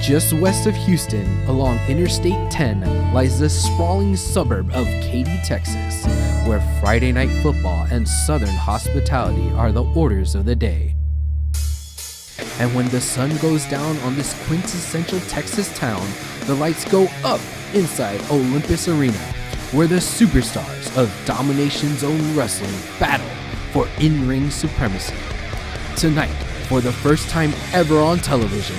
Just west of Houston, along Interstate 10, lies the sprawling suburb of Katy, Texas, where Friday night football and Southern hospitality are the orders of the day. And when the sun goes down on this quintessential Texas town, the lights go up inside Olympus Arena, where the superstars of Domination's own wrestling battle for in-ring supremacy. Tonight, for the first time ever on television,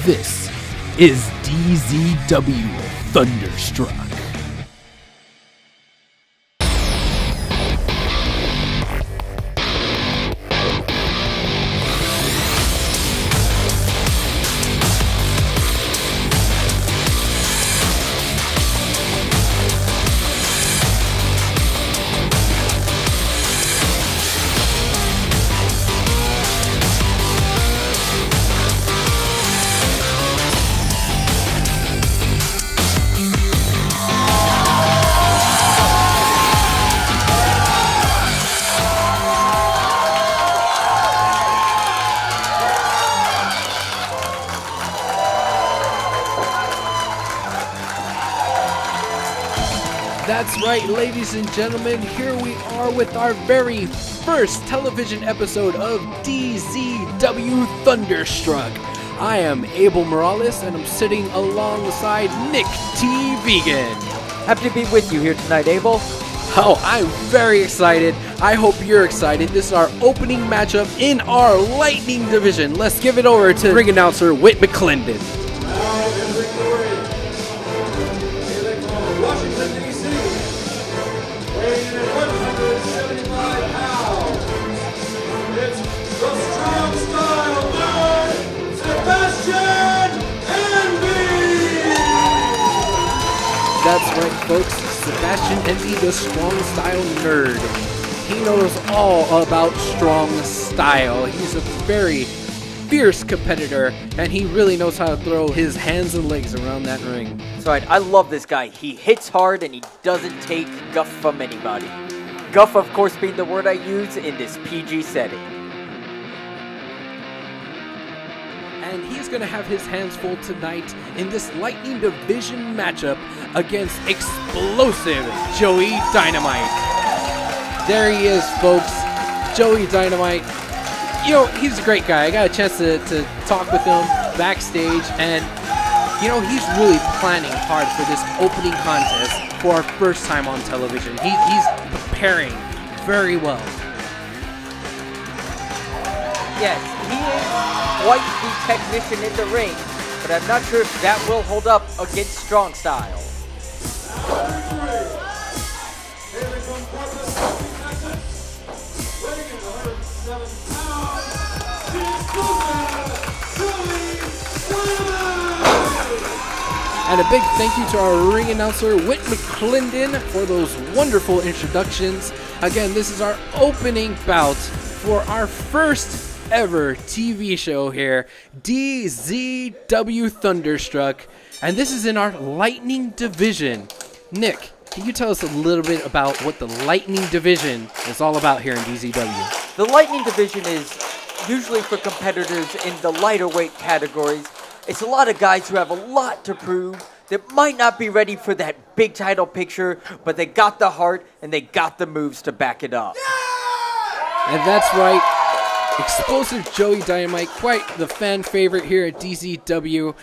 this is DZW Thunderstruck. That's right, ladies and gentlemen, here we are with our very first television episode of DZW Thunderstruck. I am Abel Morales, and I'm sitting alongside Nick T. Vegan. Happy to be with you here tonight, Abel. Oh, I'm very excited. I hope you're excited. This is our opening matchup in our Lightning division. Let's give it over to ring announcer Whit McClendon. That's right, folks. Sebastian Envy, the strong style nerd. He knows all about strong style. He's a very fierce competitor, and he really knows how to throw his hands and legs around that ring. That's right. I love this guy. He hits hard, and he doesn't take guff from anybody. Guff, of course, being the word I use in this PG setting. And he's going to have his hands full tonight in this Lightning Division matchup against explosive Joey Dynamite. There he is, folks. Joey Dynamite. You know, he's a great guy. I got a chance to talk with him backstage, and, you know, he's really planning hard for this opening contest for our first time on television. He's preparing very well. Yes, he is quite the technician in the ring, but I'm not sure if that will hold up against strong style. And a big thank you to our ring announcer, Whit McClendon, for those wonderful introductions. Again, this is our opening bout for our first ever TV show here, DZW Thunderstruck, and this is in our Lightning division. Nick, can you tell us a little bit about what the Lightning division is all about here in DZW? The Lightning division is usually for competitors in the lighter weight categories. It's a lot of guys who have a lot to prove that might not be ready for that big title picture, but they got the heart and they got the moves to back it up. And that's right. Explosive Joey Dynamite, quite the fan favorite here at DZW.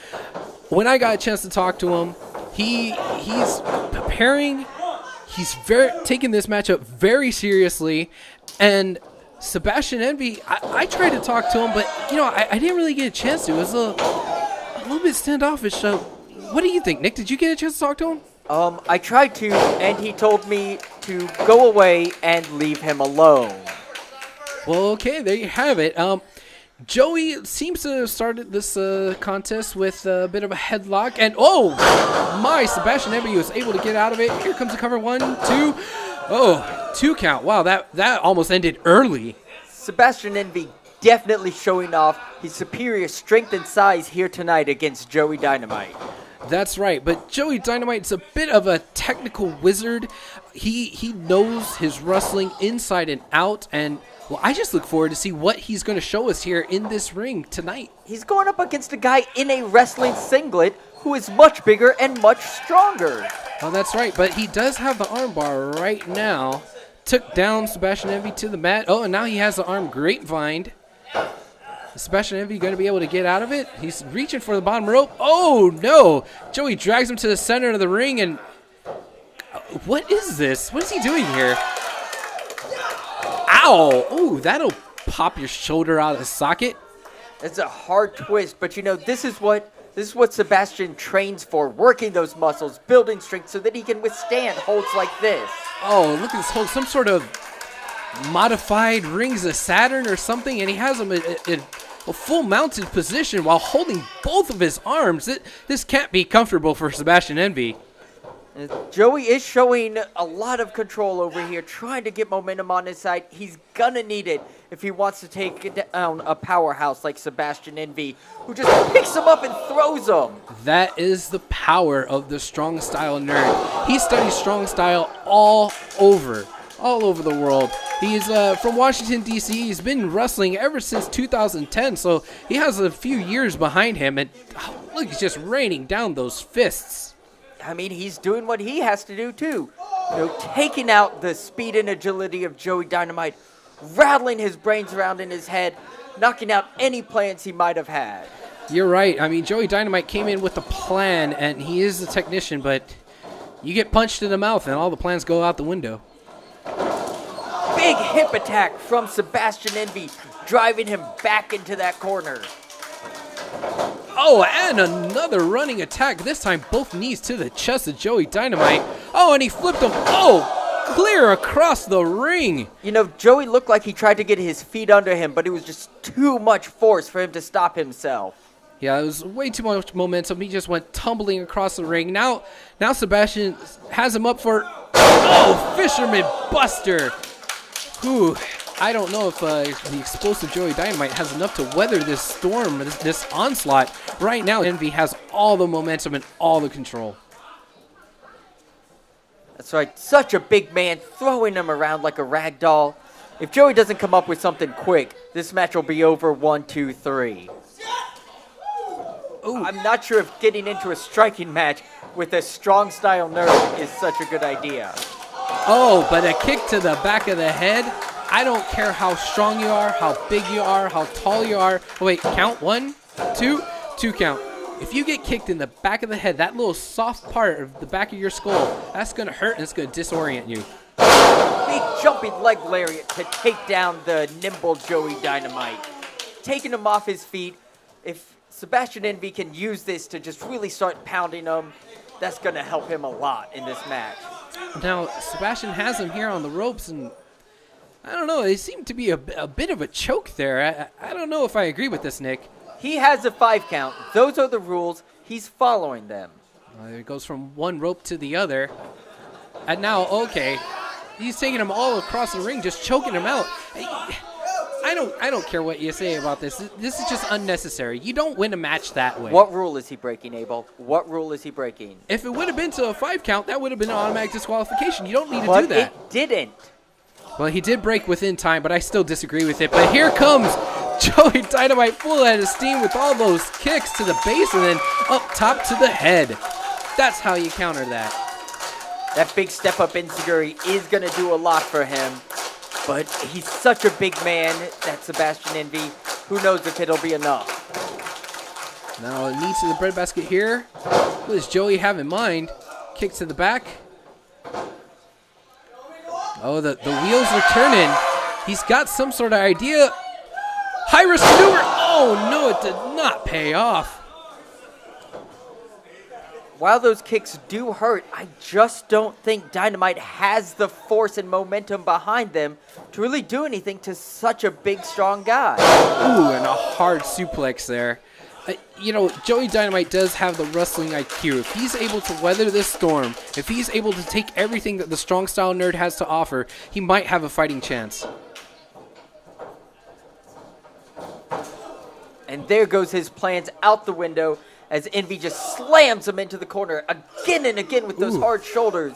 When I got a chance to talk to him, he's preparing. He's taking this matchup very seriously. And Sebastian Envy, I tried to talk to him, but you know I didn't really get a chance to. It was a little bit standoffish. So, what do you think, Nick? Did you get a chance to talk to him? I tried to, and he told me to go away and leave him alone. Well, okay, there you have it. Joey seems to have started this contest with a bit of a headlock, and oh my, Sebastian Envy was able to get out of it. Here comes the cover, 1, 2. Oh, 2 count. Wow, that almost ended early. Sebastian Envy definitely showing off his superior strength and size here tonight against Joey Dynamite. That's right, but Joey Dynamite's a bit of a technical wizard. He knows his wrestling inside and out, and Well, I just look forward to see what he's going to show us here in this ring tonight. He's going up against a guy in a wrestling singlet who is much bigger and much stronger. Oh, that's right, but he does have the armbar right now. Took down Sebastian Envy to the mat. Oh, and now he has the arm grapevined. Is Sebastian Envy going to be able to get out of it? He's reaching for the bottom rope. Oh, no. Joey drags him to the center of the ring, and what is this? What is he doing here? Ow. Ooh, that'll pop your shoulder out of the socket. It's a hard twist, but you know, this is what Sebastian trains for, working those muscles, building strength so that he can withstand holds like this. Oh, look at this hold. Some sort of modified Rings of Saturn or something, and he has him in a full mounted position while holding both of his arms. This can't be comfortable for Sebastian Envy. Joey is showing a lot of control over here, trying to get momentum on his side. He's gonna need it if he wants to take down a powerhouse like Sebastian Envy, who just picks him up and throws him. That is the power of the strong style nerd. He studies strong style all over the world. He's from Washington, D.C. He's been wrestling ever since 2010, so he has a few years behind him. And look, he's just raining down those fists. I mean, he's doing what he has to do, too. You know, taking out the speed and agility of Joey Dynamite, rattling his brains around in his head, knocking out any plans he might have had. You're right. I mean, Joey Dynamite came in with a plan, and he is a technician, but you get punched in the mouth, and all the plans go out the window. Big hip attack from Sebastian Envy, driving him back into that corner. Oh, and another running attack. This time, both knees to the chest of Joey Dynamite. Oh, and he flipped him. Oh, clear across the ring. You know, Joey looked like he tried to get his feet under him, but it was just too much force for him to stop himself. Yeah, it was way too much momentum. He just went tumbling across the ring. Now Sebastian has him up for, Fisherman Buster. Whew. I don't know if the explosive Joey Dynamite has enough to weather this storm, this onslaught. Right now, Envy has all the momentum and all the control. That's right. Such a big man, throwing him around like a rag doll. If Joey doesn't come up with something quick, this match will be over 1, 2, 3. Ooh. I'm not sure if getting into a striking match with a strong style nerd is such a good idea. Oh, but a kick to the back of the head. I don't care how strong you are, how big you are, how tall you are. Oh, wait, count 1, 2 count. If you get kicked in the back of the head, that little soft part of the back of your skull, that's going to hurt and it's going to disorient you. Big jumping leg lariat to take down the nimble Joey Dynamite. Taking him off his feet. If Sebastian Envy can use this to just really start pounding him, that's going to help him a lot in this match. Now, Sebastian has him here on the ropes, and I don't know, they seem to be a bit of a choke there. I don't know if I agree with this, Nick. He has a 5 count. Those are the rules. He's following them. It goes from one rope to the other. And now, okay, he's taking him all across the ring, just choking him out. I don't care what you say about this. This is just unnecessary. You don't win a match that way. What rule is he breaking, Abel? What rule is he breaking? If it would have been to a 5 count, that would have been an automatic disqualification. You don't need to but do that. It didn't. Well, he did break within time, but I still disagree with it. But here comes Joey Dynamite full head of steam with all those kicks to the base and then up top to the head. That's how you counter that. That big step-up enziguri is going to do a lot for him. But he's such a big man, that Sebastian Envy. Who knows if it'll be enough. Now, knee to the breadbasket here. What does Joey have in mind? Kick to the back. Oh, the wheels are turning. He's got some sort of idea. High-risk maneuver. Oh, no, it did not pay off. While those kicks do hurt, I just don't think Dynamite has the force and momentum behind them to really do anything to such a big, strong guy. Ooh, and a hard suplex there. You know, Joey Dynamite does have the wrestling IQ. If he's able to weather this storm, if he's able to take everything that the strong style nerd has to offer, he might have a fighting chance. And there goes his plans out the window as Envy just slams him into the corner again and again with those hard shoulders.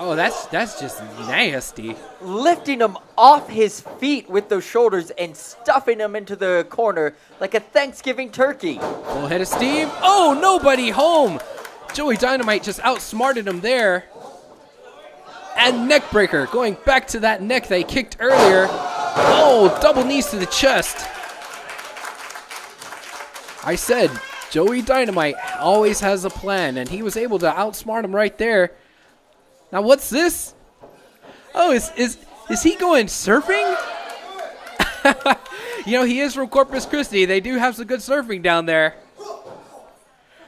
Oh, that's just nasty. Lifting him off his feet with those shoulders and stuffing him into the corner like a Thanksgiving turkey. Full head of steam. Oh, nobody home. Joey Dynamite just outsmarted him there. And neck breaker, going back to that neck they kicked earlier. Oh, double knees to the chest. I said, Joey Dynamite always has a plan, and he was able to outsmart him right there. Now, what's this? Oh, is he going surfing? He is from Corpus Christi. They do have some good surfing down there.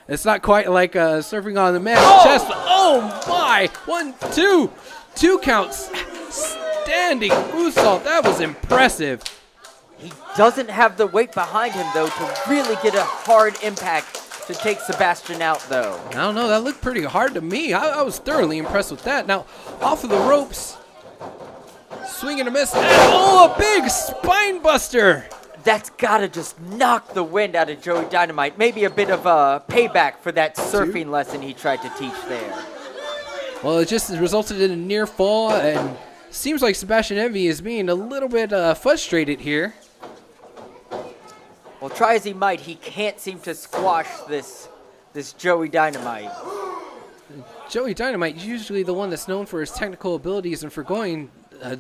It's not quite like surfing on the man's chest. Oh, my. 1, 2. 2 counts. Standing moonsault. That was impressive. He doesn't have the weight behind him, though, to really get a hard impact to take Sebastian out, though. I don't know. That looked pretty hard to me. I was thoroughly impressed with that. Now, off of the ropes. Swing and a miss. And, a big spine buster. That's got to just knock the wind out of Joey Dynamite. Maybe a bit of a payback for that surfing lesson he tried to teach there. Well, it just resulted in a near fall, and seems like Sebastian Envy is being a little bit frustrated here. Well, try as he might, he can't seem to squash this Joey Dynamite. Joey Dynamite is usually the one that's known for his technical abilities and for going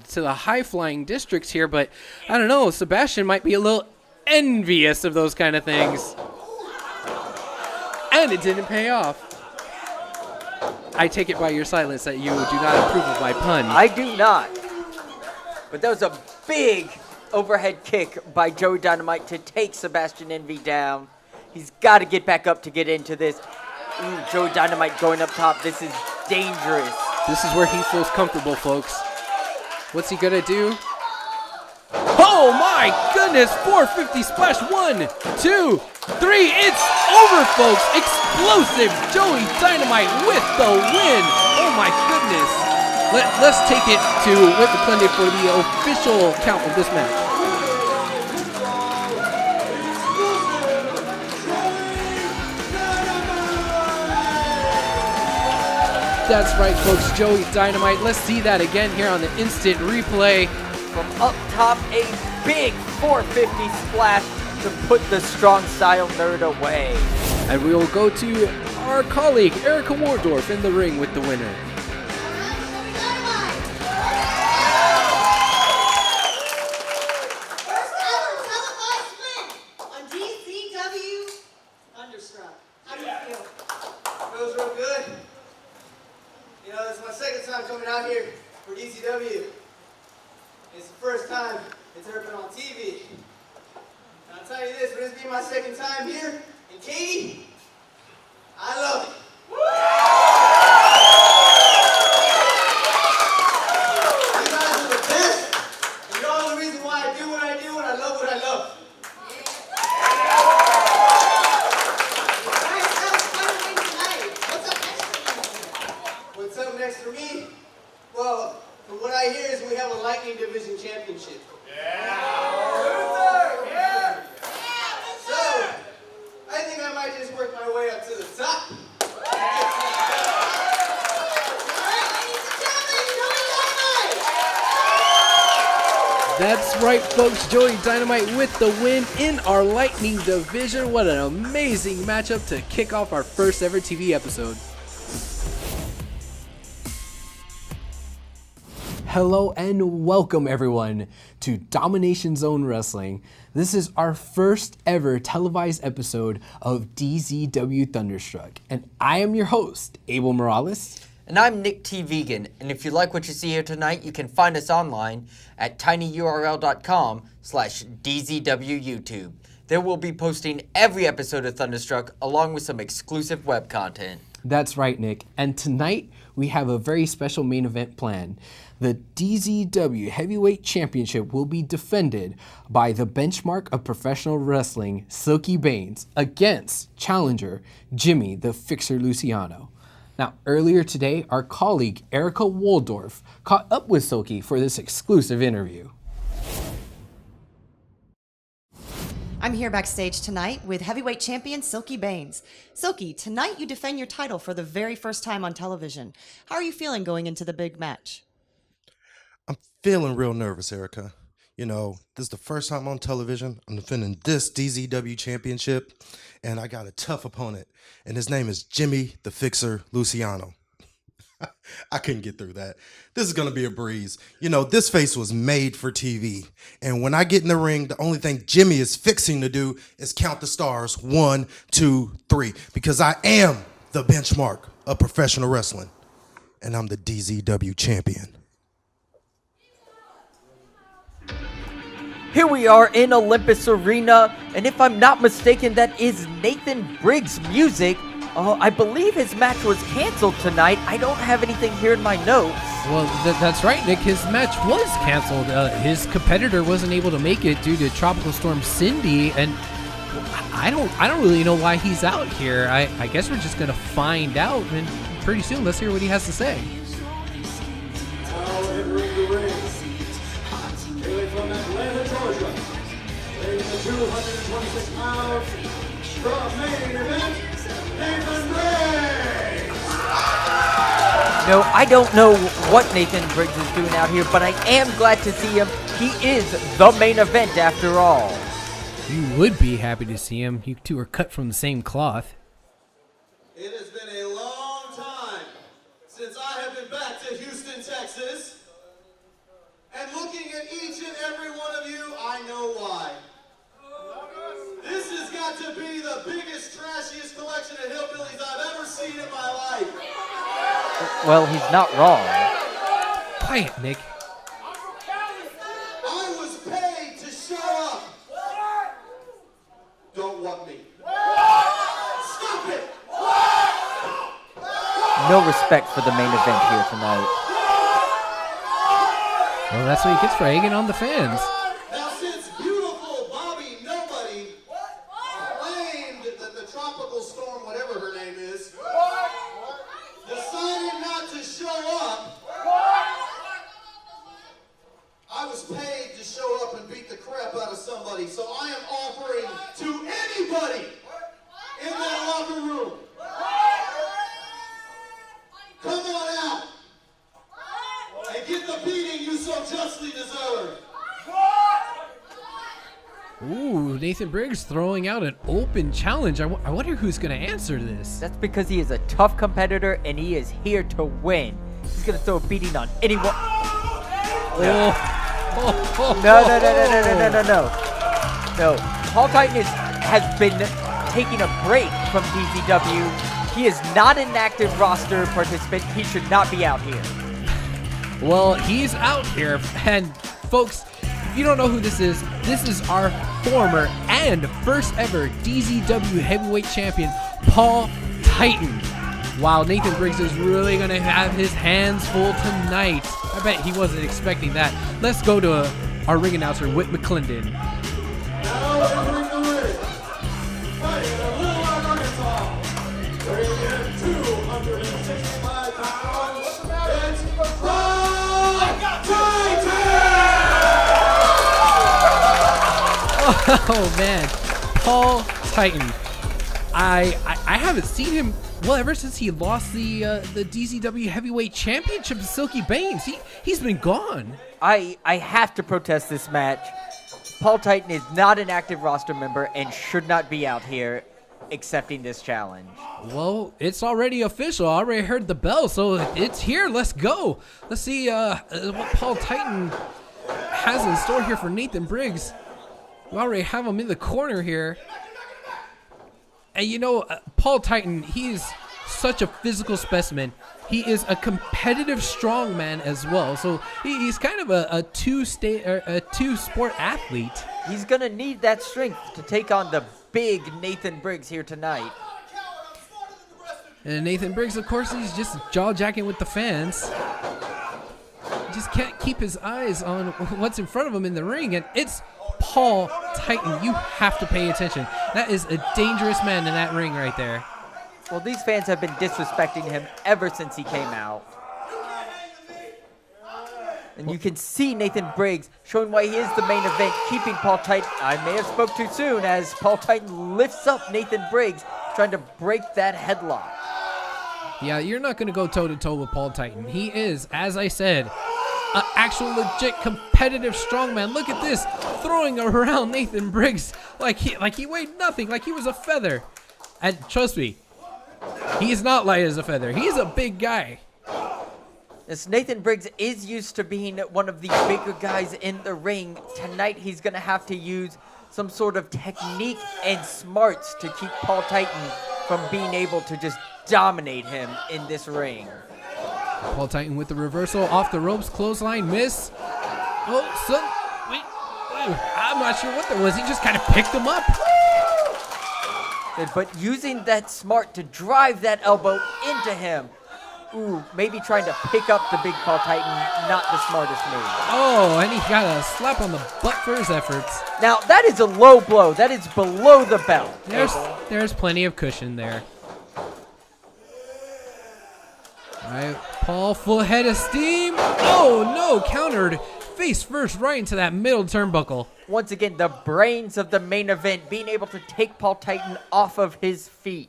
to the high-flying districts here, but I don't know, Sebastian might be a little envious of those kind of things. And it didn't pay off. I take it by your silence that you do not approve of my pun. I do not. But that was a big overhead kick by Joey Dynamite to take Sebastian Envy down. He's got to get back up to get into this. Ooh, Joey Dynamite going up top. This is dangerous. This is where he feels comfortable, folks. What's he going to do? Oh, my goodness. 450 splash. 1, 2, 3. It's over, folks. Explosive Joey Dynamite with the win. Oh, my goodness. Let's take it to Whit McClendon for the official count of this match. That's right, folks. Joey Dynamite. Let's see that again here on the instant replay. From up top, a big 450 splash to put the strong style nerd away. And we will go to our colleague, Erica Wardorf, in the ring with the winner. First ever televised win on DZW Thunderstruck. How do you feel? Feels real good. This is my second time coming out here for DZW. It's the first time it's ever been on TV. And I'll tell you this, for this being my second time here, and Katie, I love it. You guys are the best, and you're all the reason why I do what I do, and I love what I love. Alright, that was fun to win tonight. What's up next for you? What's up next for me? Well, from what I hear is we have a Lightning Division Championship. So, I think I might just work my way up to the top. That's right, folks. Joey Dynamite with the win in our Lightning Division. What an amazing matchup to kick off our first ever TV episode. Hello and welcome everyone to Domination Zone Wrestling. This is our first ever televised episode of DZW Thunderstruck, and I am your host, Abel Morales. And I'm Nick T. Vegan, and if you like what you see here tonight, you can find us online at tinyurl.com/DZWYouTube. There we'll be posting every episode of Thunderstruck along with some exclusive web content. That's right, Nick. And tonight we have a very special main event planned. The DZW Heavyweight Championship will be defended by the benchmark of professional wrestling, Silky Baines, against challenger Jimmy the Fixer Luciano. Now, earlier today, our colleague Erica Waldorf caught up with Silky for this exclusive interview. I'm here backstage tonight with heavyweight champion Silky Baines. Silky, tonight you defend your title for the very first time on television. How are you feeling going into the big match? I'm feeling real nervous, Erica. You know, this is the first time on television. I'm defending this DZW Championship, and I got a tough opponent, and his name is Jimmy the Fixer Luciano. I couldn't get through that. This is going to be a breeze. You know, this face was made for TV. And when I get in the ring, the only thing Jimmy is fixing to do is count the stars 1, 2, 3. Because I am the benchmark of professional wrestling. And I'm the DZW champion. Here we are in Olympus Arena, and if I'm not mistaken, that is Nathan Briggs' music. I believe his match was canceled tonight. I don't have anything here in my notes. Well, that's right, Nick. His match was canceled. His competitor wasn't able to make it due to Tropical Storm Cindy, and I don't really know why he's out here. I guess we're just gonna find out, and pretty soon, let's hear what he has to say. Now entering the ring, hailing from Atlanta, Georgia, weighing in 226 pounds, from main event, Nathan Briggs! No, I don't know what Nathan Briggs is doing out here, but I am glad to see him. He is the main event after all. You would be happy to see him. You two are cut from the same cloth. It has been a long time since I have been back to Houston, Texas. And looking at each and every one of you, I know why. This has got to be the biggest, trashiest collection of hillbillies I've ever seen in my life. Well, he's not wrong. Quiet, Nick. I was paid to show up. Don't want me. Stop it! No respect for the main event here tonight. Well, that's what he gets for egging on the fans. Now, since beautiful Bobby Nobody claimed that the tropical storm, whatever her name is, decided not to show up, I was paid to show up and beat the crap out of somebody, so I am offering to anybody in that locker room, come on out and get the beating you so justly deserve. Ooh, Nathan Briggs throwing out an open challenge. I wonder who's going to answer this. That's because he is a tough competitor and he is here to win. He's going to throw a beating on anyone. No. No. Paul Titan has been taking a break from DZW. He is not an active roster participant. He should not be out here. Well, he's out here. And folks, if you don't know who this is our former and first ever DZW Heavyweight Champion, Paul Titan. Wow, Nathan Briggs is really going to have his hands full tonight. I bet he wasn't expecting that. Let's go to our ring announcer, Whit McClendon. Now entering the ring, fighting out of Little Rock, Arkansas, weighing in 265 pounds, it's Paul Titan! Oh man, Paul Titan. I haven't seen him ever since he lost the DZW Heavyweight Championship to Silky Baines. He's been gone. I have to protest this match. Paul Titan is not an active roster member and should not be out here accepting this challenge. Well, it's already official. I already heard the bell, so it's here. Let's go. Let's see what Paul Titan has in store here for Nathan Briggs. We already have him in the corner here. And you know, Paul Titan, he's such a physical specimen. He is a competitive strongman as well. So he's kind of a two-sport athlete. He's going to need that strength to take on the big Nathan Briggs here tonight. And Nathan Briggs, of course, he's just jaw-jacking with the fans. He just can't keep his eyes on what's in front of him in the ring. And it's Paul Titan. You have to pay attention. That is a dangerous man in that ring right there. Well, these fans have been disrespecting him ever since he came out. And you can see Nathan Briggs showing why he is the main event, keeping Paul Titan. I may have spoke too soon as Paul Titan lifts up Nathan Briggs, trying to break that headlock. Yeah, you're not going to go toe-to-toe with Paul Titan. He is, as I said, an actual legit competitive strongman. Look at this, throwing around Nathan Briggs like he weighed nothing, like he was a feather. And trust me, he's not light as a feather. He's a big guy. As Nathan Briggs is used to being one of the bigger guys in the ring, tonight he's going to have to use some sort of technique and smarts to keep Paul Titan from being able to just dominate him in this ring. Paul Titan with the reversal off the ropes, clothesline, miss. Oh, I'm not sure what that was. He just kind of picked him up. But using that smart to drive that elbow into him. Ooh, maybe trying to pick up the big Paul Titan, not the smartest move. Oh, and he got a slap on the butt for his efforts. Now, that is a low blow. That is below the belt. There's plenty of cushion there. All right, Paul, full head of steam. Oh, no, countered face first right into that middle turnbuckle. Once again, the brains of the main event, being able to take Paul Titan off of his feet.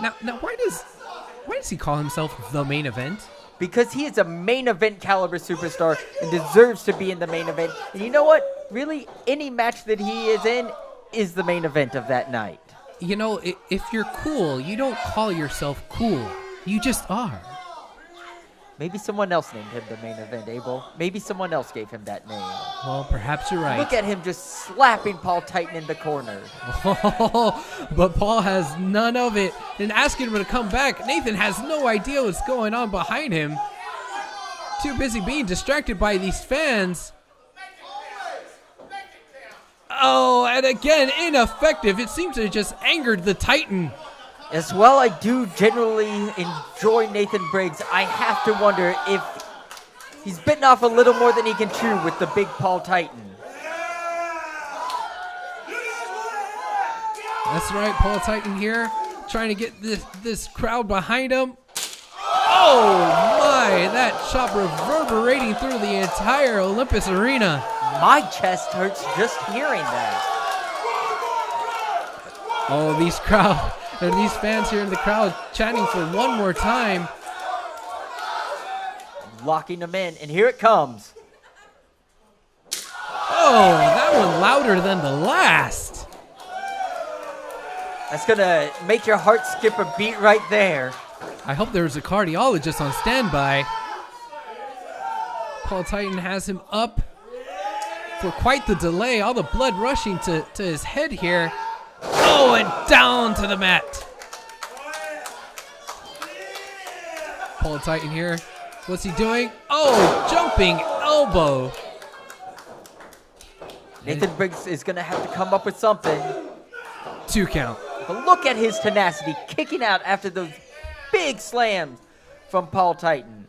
Now, why does he call himself the main event? Because he is a main event caliber superstar and deserves to be in the main event. And you know what? Really, any match that he is in is the main event of that night. You know, if you're cool, you don't call yourself cool. You just are. Maybe someone else named him the main event, Abel. Maybe someone else gave him that name. Well, perhaps you're right. Look at him just slapping Paul Titan in the corner. But Paul has none of it. And asking him to come back, Nathan has no idea what's going on behind him. Too busy being distracted by these fans. Oh, and again, ineffective. It seems to have just angered the Titan. As well, I do generally enjoy Nathan Briggs. I have to wonder if he's bitten off a little more than he can chew with the big Paul Titan. That's right, Paul Titan here, trying to get this crowd behind him. Oh my, that chop reverberating through the entire Olympus arena. My chest hurts just hearing that. Oh, these fans here in the crowd chanting for one more time. Locking them in, and here it comes. Oh, that one louder than the last. That's going to make your heart skip a beat right there. I hope there's a cardiologist on standby. Paul Titan has him up for quite the delay. All the blood rushing to his head here. Oh, and down to the mat. Paul Titan here. What's he doing? Oh, jumping elbow. Nathan Briggs is going to have to come up with something. 2 count. But look at his tenacity, kicking out after those big slams from Paul Titan.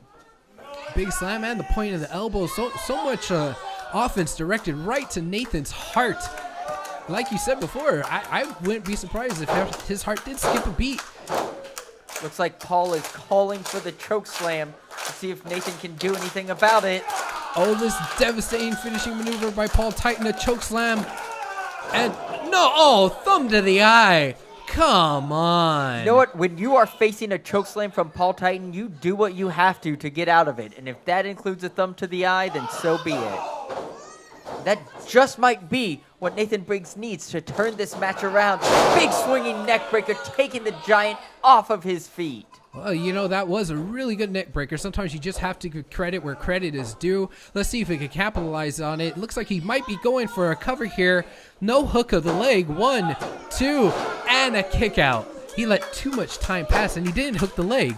Big slam and the point of the elbow. So much offense directed right to Nathan's heart. Like you said before, I wouldn't be surprised if his heart did skip a beat. Looks like Paul is calling for the choke slam to see if Nathan can do anything about it. Oh, this devastating finishing maneuver by Paul Titan, a choke slam. And no, oh, thumb to the eye. Come on. You know what? When you are facing a choke slam from Paul Titan, you do what you have to get out of it. And if that includes a thumb to the eye, then so be it. That just might be what Nathan Briggs needs to turn this match around. Big swinging neck breaker, taking the Giant off of his feet. Well, you know, that was a really good neck breaker. Sometimes you just have to give credit where credit is due. Let's see if he can capitalize on it. Looks like he might be going for a cover here. No hook of the leg. 1, 2, and a kick out. He let too much time pass, and he didn't hook the leg.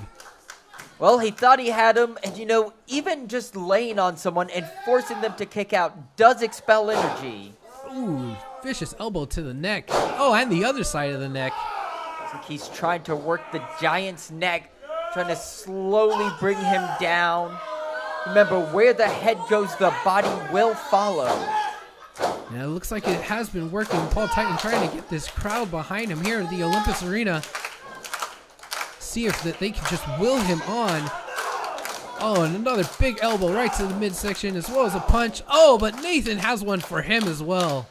Well, he thought he had him, and you know, even just laying on someone and forcing them to kick out does expel energy. Ooh, vicious elbow to the neck. Oh, and the other side of the neck. It's like he's trying to work the Giant's neck, trying to slowly bring him down. Remember, where the head goes, the body will follow. Now, it looks like it has been working. Paul Titan trying to get this crowd behind him here in the Olympus Arena. See if they can just will him on. Oh, and another big elbow right to the midsection as well as a punch. Oh, but Nathan has one for him as well.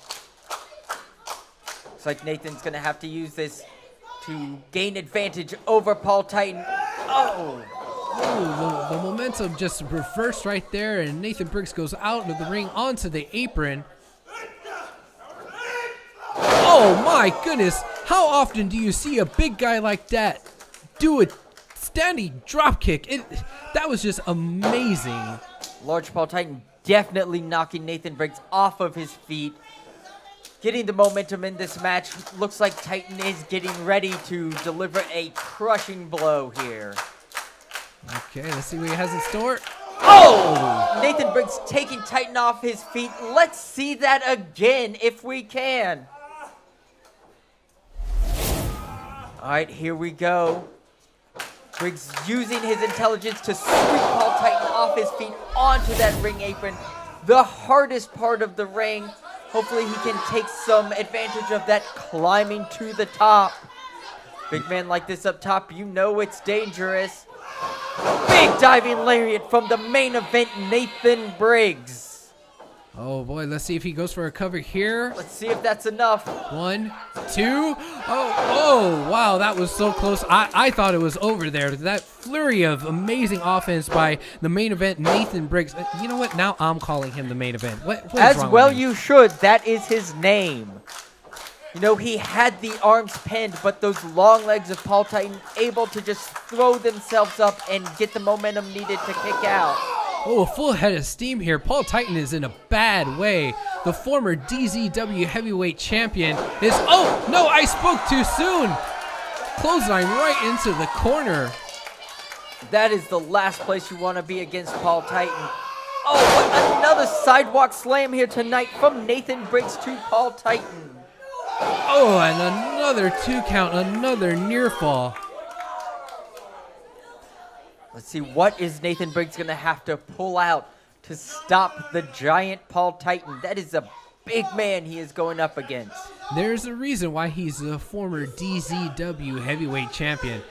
Looks like Nathan's going to have to use this to gain advantage over Paul Titan. Oh! Ooh, the momentum just reversed right there, and Nathan Briggs goes out of the ring onto the apron. Oh my goodness! How often do you see a big guy like that do a standing drop kick? That was just amazing. Large Paul Titan definitely knocking Nathan Briggs off of his feet. Getting the momentum in this match. Looks like Titan is getting ready to deliver a crushing blow here. Okay, let's see what he has in store. Oh! Nathan Briggs taking Titan off his feet. Let's see that again if we can. All right, here we go. Briggs using his intelligence to sweep Paul Titan off his feet onto that ring apron. The hardest part of the ring. Hopefully he can take some advantage of that climbing to the top. Big man like this up top, you know it's dangerous. Big diving lariat from the main event, Nathan Briggs. Oh boy, let's see if he goes for a cover here. Let's see if that's enough. 1, 2. Oh, wow, that was so close. I thought it was over there. That flurry of amazing offense by the main event, Nathan Briggs. You know what? Now I'm calling him the main event. What is As wrong well with me? you should. That is his name. You know, he had the arms pinned, but those long legs of Paul Titan able to just throw themselves up and get the momentum needed to kick out. Oh, a full head of steam here. Paul Titan is in a bad way. The former DZW Heavyweight Champion is... Oh, no, I spoke too soon. Clothesline right into the corner. That is the last place you want to be against Paul Titan. Oh, but another sidewalk slam here tonight from Nathan Briggs to Paul Titan. Oh, and another 2 count, another near fall. Let's see, what is Nathan Briggs going to have to pull out to stop the giant Paul Titan? That is a big man he is going up against. There's a reason why he's the former DZW Heavyweight Champion.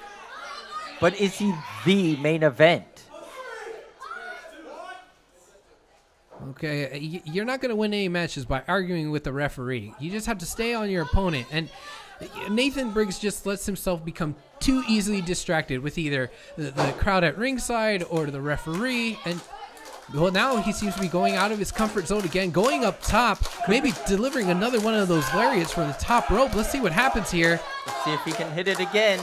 But is he the main event? Okay, you're not going to win any matches by arguing with the referee. You just have to stay on your opponent. And Nathan Briggs just lets himself become too easily distracted with either the crowd at ringside or the referee. And well, now he seems to be going out of his comfort zone again, going up top, maybe delivering another one of those lariats from the top rope. Let's see what happens here. Let's see if he can hit it again.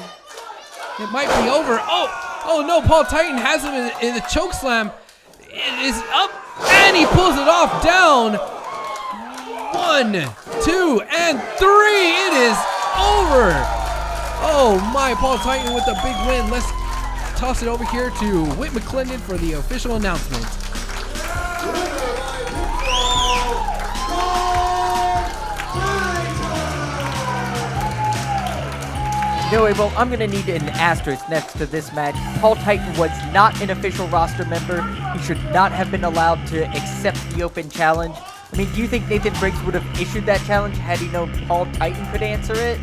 It might be over. Oh no, Paul Titan has him in the choke slam. It is up, and he pulls it off down. 1, 2, and 3. It is over. Oh my, Paul Titan with a big win. Let's toss it over here to Whit McClendon for the official announcement. No, well, I'm going to need an asterisk next to this match. Paul Titan was not an official roster member. He should not have been allowed to accept the open challenge. I mean, do you think Nathan Briggs would have issued that challenge had he known Paul Titan could answer it?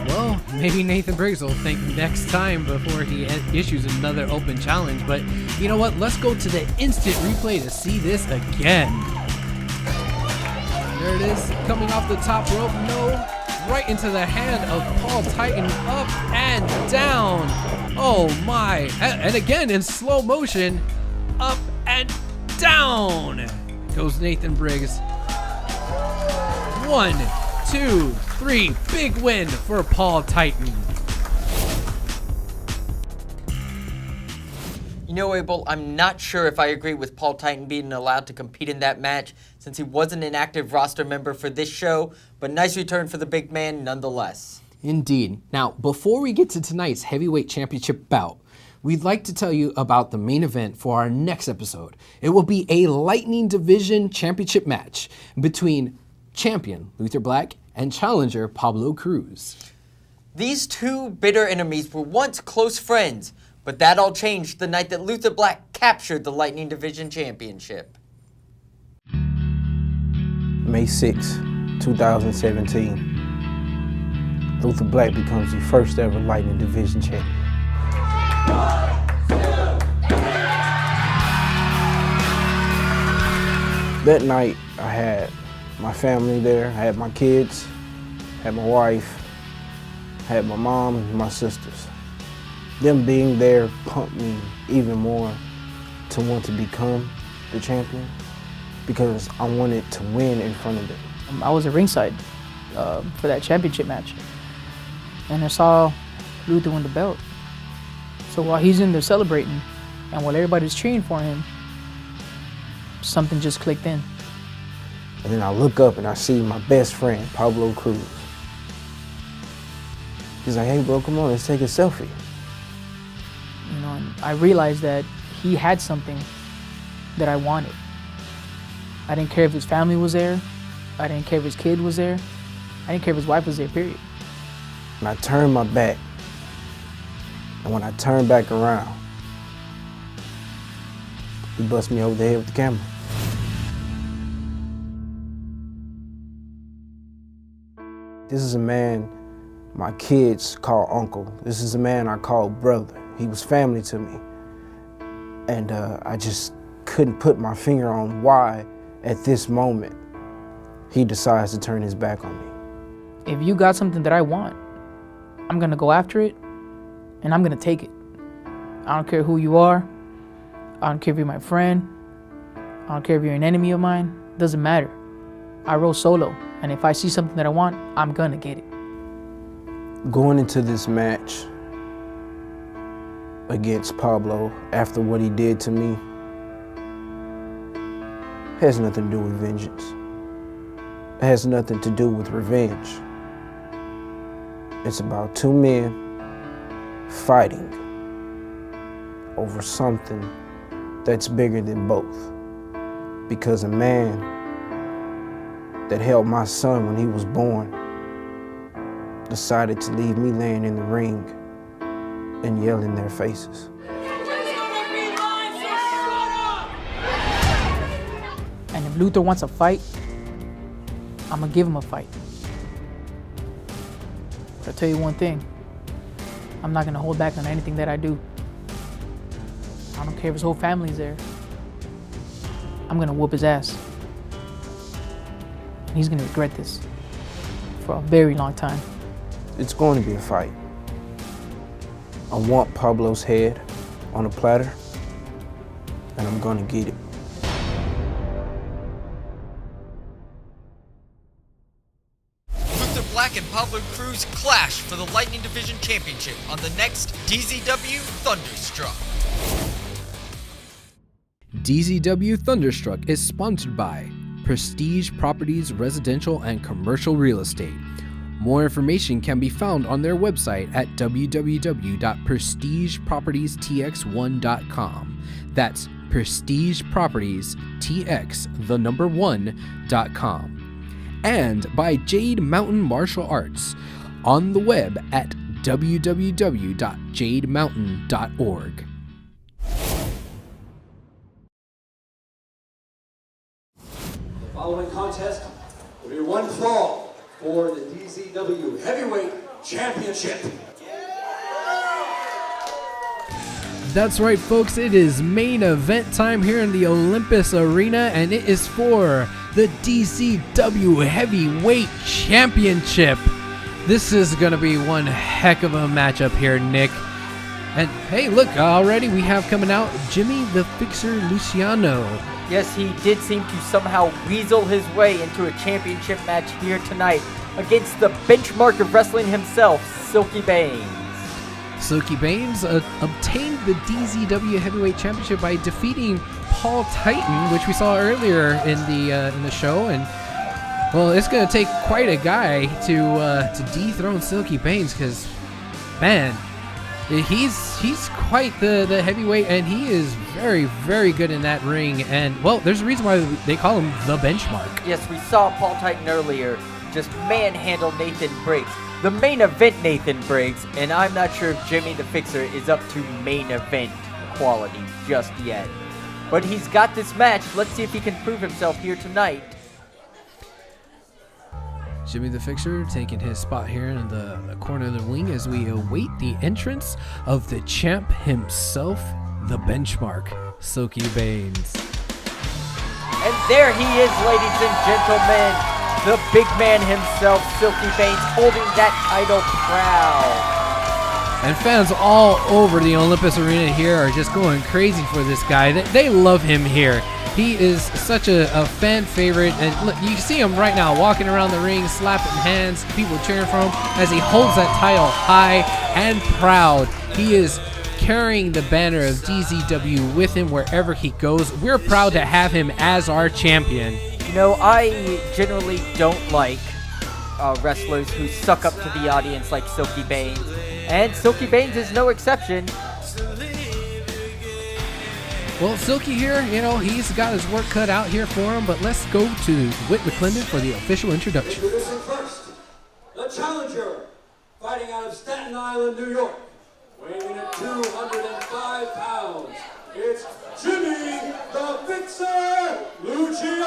Well, maybe Nathan Briggs will think next time before he issues another open challenge. But you know what? Let's go to the instant replay to see this again. There it is, coming off the top rope. No. Right into the hand of Paul Titan, up and down. Oh my, and again in slow motion, up and down goes Nathan Briggs. 1, 2, 3, big win for Paul Titan. You know, Abel, I'm not sure if I agree with Paul Titan being allowed to compete in that match since he wasn't an active roster member for this show, but nice return for the big man nonetheless. Indeed. Now, before we get to tonight's Heavyweight Championship bout, we'd like to tell you about the main event for our next episode. It will be a Lightning Division Championship match between champion Luther Black and challenger Pablo Cruz. These two bitter enemies were once close friends, but that all changed the night that Luther Black captured the Lightning Division Championship. May 6, 2017, Luther Black becomes the first ever Lightning Division champion. 1, 2, 3. That night, I had my family there. I had my kids, had my wife, had my mom and my sisters. Them being there pumped me even more to want to become the champion because I wanted to win in front of them. I was at ringside for that championship match, and I saw Luther win the belt. So while he's in there celebrating, and while everybody's cheering for him, something just clicked in. And then I look up and I see my best friend, Pablo Cruz. He's like, hey bro, come on, let's take a selfie. You know, and I realized that he had something that I wanted. I didn't care if his family was there. I didn't care if his kid was there. I didn't care if his wife was there, period. And I turned my back. And when I turned back around, he bust me over the head with the camera. This is a man my kids call uncle. This is a man I call brother. He was family to me. And I just couldn't put my finger on why, at this moment, he decides to turn his back on me. If you got something that I want, I'm gonna go after it, and I'm gonna take it. I don't care who you are. I don't care if you're my friend. I don't care if you're an enemy of mine. Doesn't matter. I roll solo, and if I see something that I want, I'm gonna get it. Going into this match against Pablo after what he did to me has nothing to do with vengeance. It has nothing to do with revenge. It's about two men fighting over something that's bigger than both. Because a man that held my son when he was born decided to leave me laying in the ring and yell in their faces. And if Luther wants a fight, I'm gonna give him a fight. But I'll tell you one thing, I'm not gonna hold back on anything that I do. I don't care if his whole family's there. I'm gonna whoop his ass. And he's gonna regret this for a very long time. It's going to be a fight. I want Pablo's head on a platter, and I'm gonna get it. Luther Black and Pablo Cruz clash for the Lightning Division Championship on the next DZW Thunderstruck. DZW Thunderstruck is sponsored by Prestige Properties Residential and Commercial Real Estate. More information can be found on their website at www.prestigepropertiestx1.com. That's prestigepropertiestx1.com. And by Jade Mountain Martial Arts on the web at www.jademountain.org. The following contest will be one fall for the DZW Heavyweight Championship. That's right, folks. It is main event time here in the Olympus Arena, and it is for the DZW Heavyweight Championship. This is going to be one heck of a matchup here, Nick. And hey, look, already we have coming out Jimmy the Fixer Luciano. Yes, he did seem to somehow weasel his way into a championship match here tonight against the benchmark of wrestling himself, Silky Baines. Silky Baines obtained the DZW Heavyweight Championship by defeating Paul Titan, which we saw earlier in the show. And well, it's going to take quite a guy to dethrone Silky Baines, because man, he's quite the heavyweight, and he is very, very good in that ring. And well, there's a reason why they call him the benchmark. Yes, we saw Paul Titan earlier just manhandle Nathan Briggs, the main event Nathan Briggs, and I'm not sure if Jimmy the Fixer is up to main event quality just yet. But he's got this match. Let's see if he can prove himself here tonight. Jimmy the Fixer taking his spot here in the corner of the ring as we await the entrance of the champ himself, the benchmark, Silky Baines. And there he is, ladies and gentlemen. The big man himself, Silky Baines, holding that title proud. And fans all over the Olympus Arena here are just going crazy for this guy. They love him here. He is such a fan favorite. And look, you see him right now walking around the ring, slapping hands, people cheering for him as he holds that title high and proud. He is carrying the banner of DZW with him wherever he goes. We're proud to have him as our champion. You know, I generally don't like wrestlers who suck up to the audience like Silky Baines. And Silky Baines is no exception. Well, Silky here, you know, he's got his work cut out here for him, but let's go to Whit McClendon for the official introduction. Introducing first, the challenger, fighting out of Staten Island, New York, weighing in at 205 pounds. It's Jimmy the Fixer Luciano!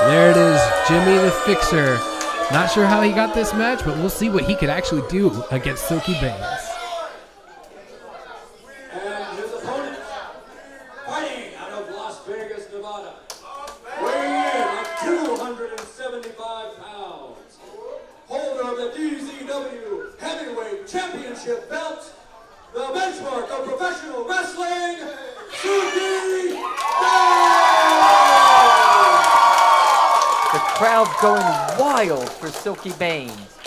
There it is, Jimmy the Fixer. Not sure how he got this match, but we'll see what he could actually do against Silky Baines. And his opponent, fighting out of Las Vegas, Nevada, weighing in at 275 pounds. Holder of the DZW Heavyweight Championship belt, the benchmark of professional wrestling, Silky Baines! The crowd going wild for Silky Baines.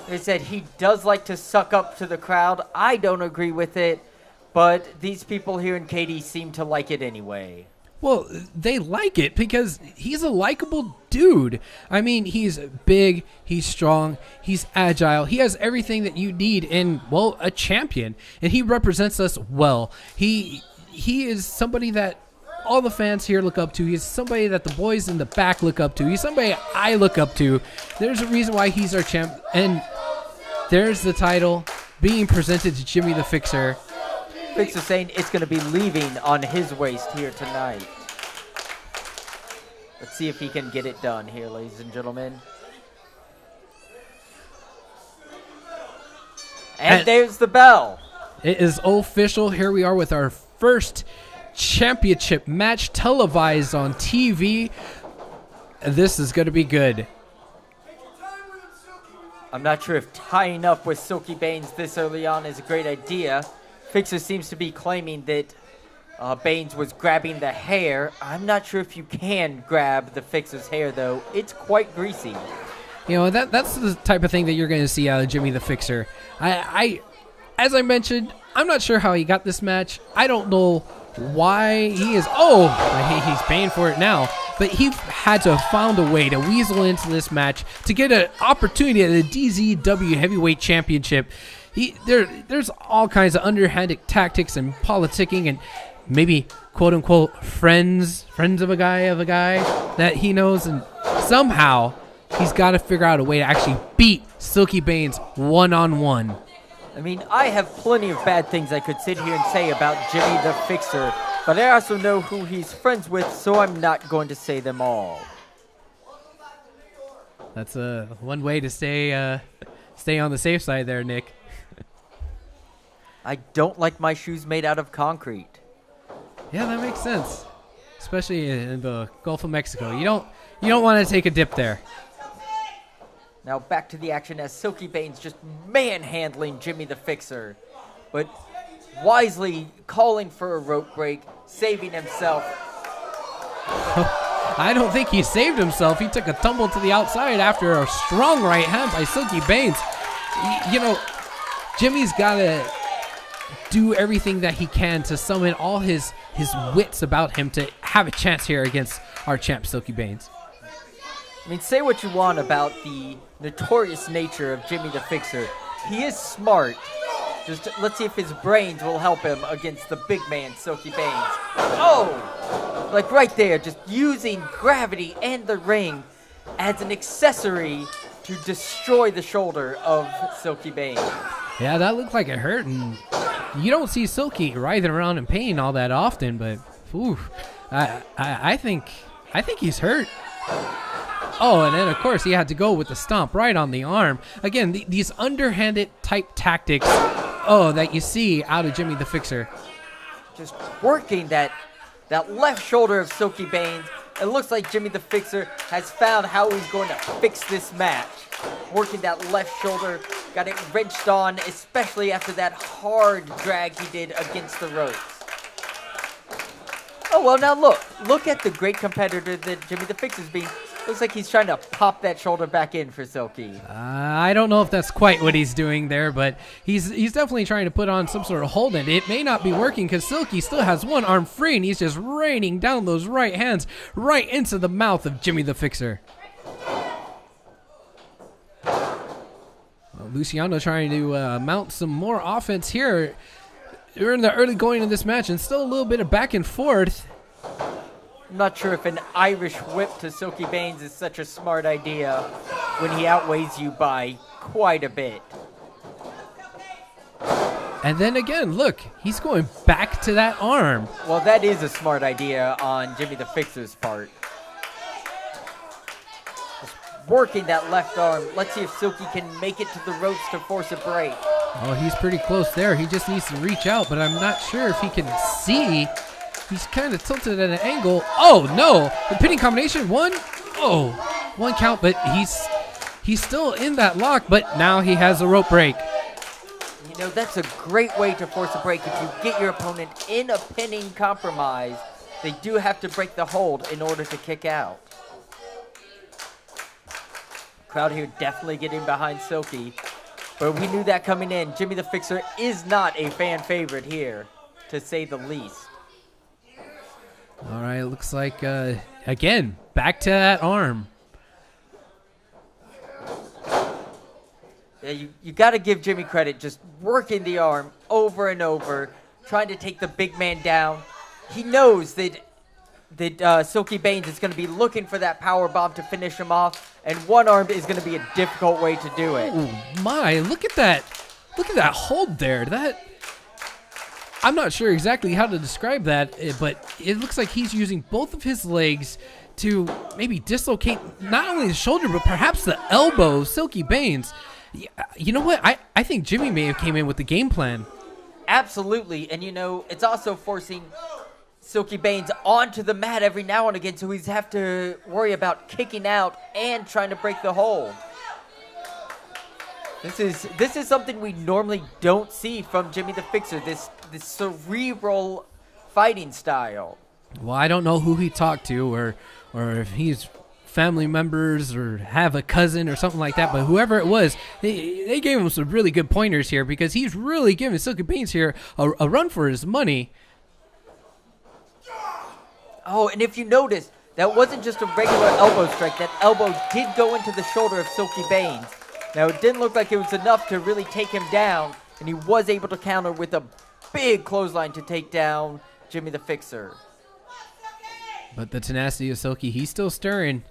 They said he does like to suck up to the crowd. I don't agree with it, but these people here in KD seem to like it anyway. Well, they like it because he's a likable dude. I mean, he's big, he's strong, he's agile. He has everything that you need in, well, a champion. And he represents us well. He is somebody that all the fans here look up to. He's somebody that the boys in the back look up to. He's somebody I look up to. There's a reason why he's our champ. And there's the title being presented to Jimmy the Fixer. Fixer saying it's going to be leaving on his waist here tonight. Let's see if he can get it done here, ladies and gentlemen. And there's the bell. It is official. Here we are with our first championship match televised on TV. This is going to be good. I'm not sure if tying up with Silky Baines this early on is a great idea. Fixer seems to be claiming that Baines was grabbing the hair. I'm not sure if you can grab the Fixer's hair, though. It's quite greasy. You know, that's the type of thing that you're going to see out of Jimmy the Fixer. As I mentioned, I'm not sure how he got this match. I don't know why he is. Oh, he's paying for it now. But he had to have found a way to weasel into this match to get an opportunity at the DZW Heavyweight Championship. There's all kinds of underhanded tactics and politicking and maybe quote unquote friends of a guy that he knows, and somehow he's got to figure out a way to actually beat Silky Baines one-on-one. I mean, I have plenty of bad things I could sit here and say about Jimmy the Fixer, but I also know who he's friends with, so I'm not going to say them all. That's one way to stay on the safe side there, Nick. I don't like my shoes made out of concrete. Yeah, that makes sense, especially in the Gulf of Mexico. You don't want to take a dip there. Now back to the action as Silky Baines just manhandling Jimmy the Fixer, but wisely calling for a rope break, saving himself. I don't think he saved himself. He took a tumble to the outside after a strong right hand by Silky Baines. You know, Jimmy's got to do everything that he can to summon all his wits about him to have a chance here against our champ, Silky Baines. I mean, say what you want about the notorious nature of Jimmy the Fixer. He is smart. Just let's see if his brains will help him against the big man, Silky Baines. Oh! Like right there, just using gravity and the ring as an accessory to destroy the shoulder of Silky Baines. Yeah, that looked like it hurt, and you don't see Silky writhing around in pain all that often, but ooh, I think he's hurt. Oh, and then, of course, he had to go with the stomp right on the arm. Again, these underhanded type tactics, that you see out of Jimmy the Fixer. Just working that That left shoulder of Silky Baines. It looks like Jimmy the Fixer has found how he's going to fix this match. Working that left shoulder, got it wrenched on, especially after that hard drag he did against the ropes. Oh, well, now look at the great competitor that Jimmy the Fixer's being. Looks like he's trying to pop that shoulder back in for Silky. I don't know if that's quite what he's doing there, but he's definitely trying to put on some sort of hold, and it may not be working because Silky still has one arm free, and he's just raining down those right hands right into the mouth of Jimmy the Fixer. Luciano trying to mount some more offense here. We're in the early going of this match, and still a little bit of back and forth. I'm not sure if an Irish whip to Silky Baines is such a smart idea when he outweighs you by quite a bit. And then again, look, he's going back to that arm. Well, that is a smart idea on Jimmy the Fixer's part. Just working that left arm. Let's see if Silky can make it to the ropes to force a break. Oh, he's pretty close there. He just needs to reach out, but I'm not sure if he can see. He's kind of tilted at an angle. Oh, no. The pinning combination. One count, but he's still in that lock, but now he has a rope break. You know, that's a great way to force a break. If you get your opponent in a pinning compromise, they do have to break the hold in order to kick out. Crowd here definitely getting behind Silky, but we knew that coming in. Jimmy the Fixer is not a fan favorite here, to say the least. All right, looks like, again, back to that arm. Yeah, you got to give Jimmy credit, just working the arm over and over, trying to take the big man down. He knows that Silky Baines is going to be looking for that power bomb to finish him off, and one arm is going to be a difficult way to do it. Oh my, look at that hold there. I'm not sure exactly how to describe that, but it looks like he's using both of his legs to maybe dislocate not only the shoulder, but perhaps the elbow of Silky Baines. You know what? I think Jimmy may have came in with the game plan. Absolutely, and you know, it's also forcing Silky Baines onto the mat every now and again, so he's have to worry about kicking out and trying to break the hold. This is something we normally don't see from Jimmy the Fixer, this cerebral fighting style. Well, I don't know who he talked to or if he's family members or have a cousin or something like that, but whoever it was, they gave him some really good pointers here because he's really giving Silky Baines here a run for his money. Oh, and if you notice, that wasn't just a regular elbow strike. That elbow did go into the shoulder of Silky Baines. Now, it didn't look like it was enough to really take him down, and he was able to counter with a big clothesline to take down Jimmy the Fixer. But the tenacity of Silky, he's still stirring.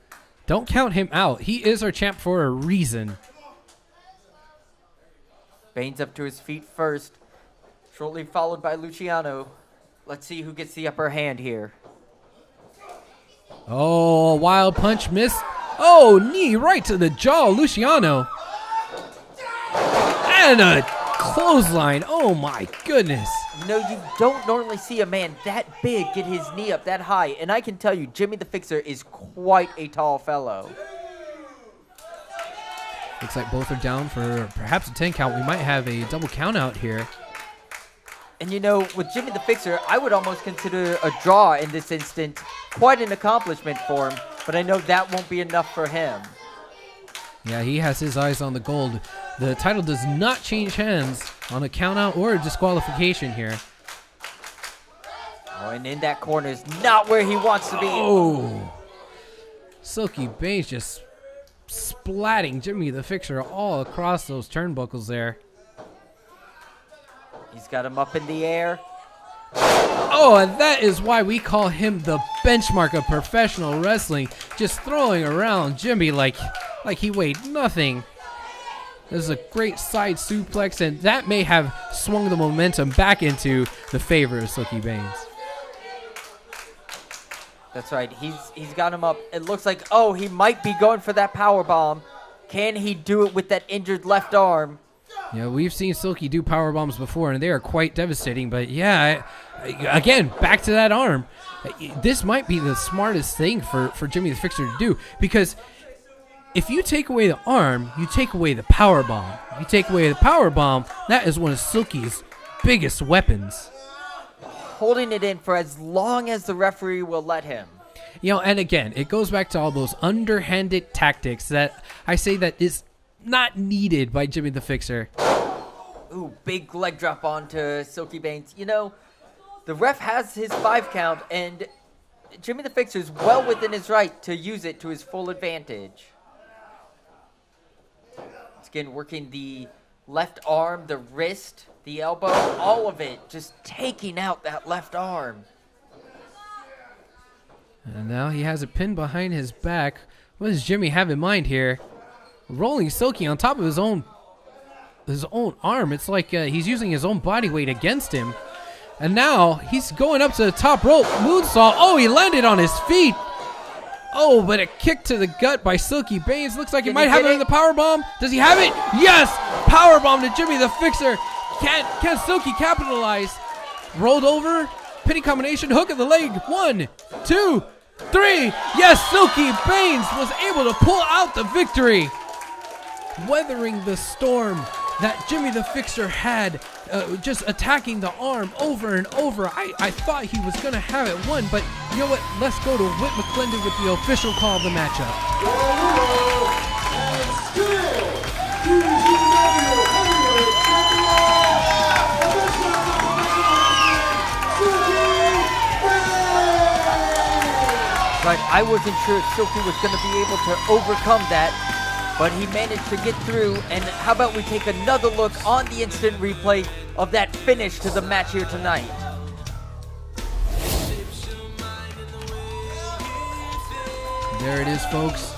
Don't count him out. He is our champ for a reason. Baines up to his feet first, shortly followed by Luciano. Let's see who gets the upper hand here. Oh, a wild punch miss. Oh, knee right to the jaw, Luciano. And a clothesline. Oh, my goodness. You know, you don't normally see a man that big get his knee up that high. And I can tell you, Jimmy the Fixer is quite a tall fellow. Looks like both are down for perhaps a 10 count. We might have a double count out here. And you know, with Jimmy the Fixer, I would almost consider a draw in this instance quite an accomplishment for him. But I know that won't be enough for him. Yeah, he has his eyes on the gold. The title does not change hands on a countout or a disqualification here. Oh, and in that corner is not where he wants to be. Oh, Silky Baines just splatting Jimmy the Fixer all across those turnbuckles there. He's got him up in the air. Oh, and that is why we call him the benchmark of professional wrestling. Just throwing around Jimmy like he weighed nothing. This is a great side suplex, and that may have swung the momentum back into the favor of Silky Baines. That's right. He's got him up. It looks like, oh, he might be going for that power bomb. Can he do it with that injured left arm? Yeah, we've seen Silky do power bombs before, and they are quite devastating. But yeah, again, back to that arm. This might be the smartest thing for Jimmy the Fixer to do, because if you take away the arm, you take away the power bomb. If you take away the power bomb, that is one of Silky's biggest weapons. Holding it in for as long as the referee will let him. You know, and again, it goes back to all those underhanded tactics that I say that is not needed by Jimmy the Fixer. Ooh, big leg drop onto Silky Baines. You know, the ref has his 5 count, and Jimmy the Fixer is well within his right to use it to his full advantage. It's again working the left arm, the wrist, the elbow, all of it, just taking out that left arm. And now he has a pin behind his back. What does Jimmy have in mind here? Rolling Silky on top of his own arm. It's like he's using his own body weight against him. And now he's going up to the top rope. Moonsault. Oh, he landed on his feet. Oh, but a kick to the gut by Silky Baines. Looks like he might have it in the powerbomb. Does he have it? Yes! Powerbomb to Jimmy the Fixer. Can Silky capitalize? Rolled over. Pinning combination. Hook of the leg. 1, 2, 3. Yes, Silky Baines was able to pull out the victory. Weathering the storm that Jimmy the Fixer had, just attacking the arm over and over. I thought he was going to have it won, but you know what? Let's go to Whit McClendon with the official call of the matchup. Right, I wasn't sure if Silky was going to be able to overcome that, but he managed to get through. And how about we take another look on the instant replay of that finish to the match here tonight. There it is, folks.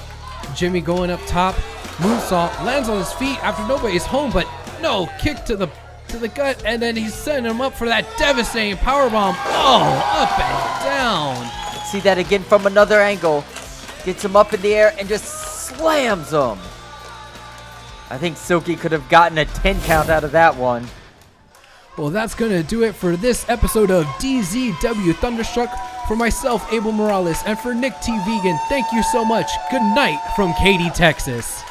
Jimmy going up top. Moonsault lands on his feet after nobody's home, but no, kick to the gut, and then he's setting him up for that devastating powerbomb. Oh, up and down. See that again from another angle. Gets him up in the air and just slams him. I think Silky could have gotten a 10 count out of that one. Well, that's going to do it for this episode of DZW Thunderstruck. For myself, Abel Morales, and for Nick T. Vegan, thank you so much. Good night from Katy, Texas.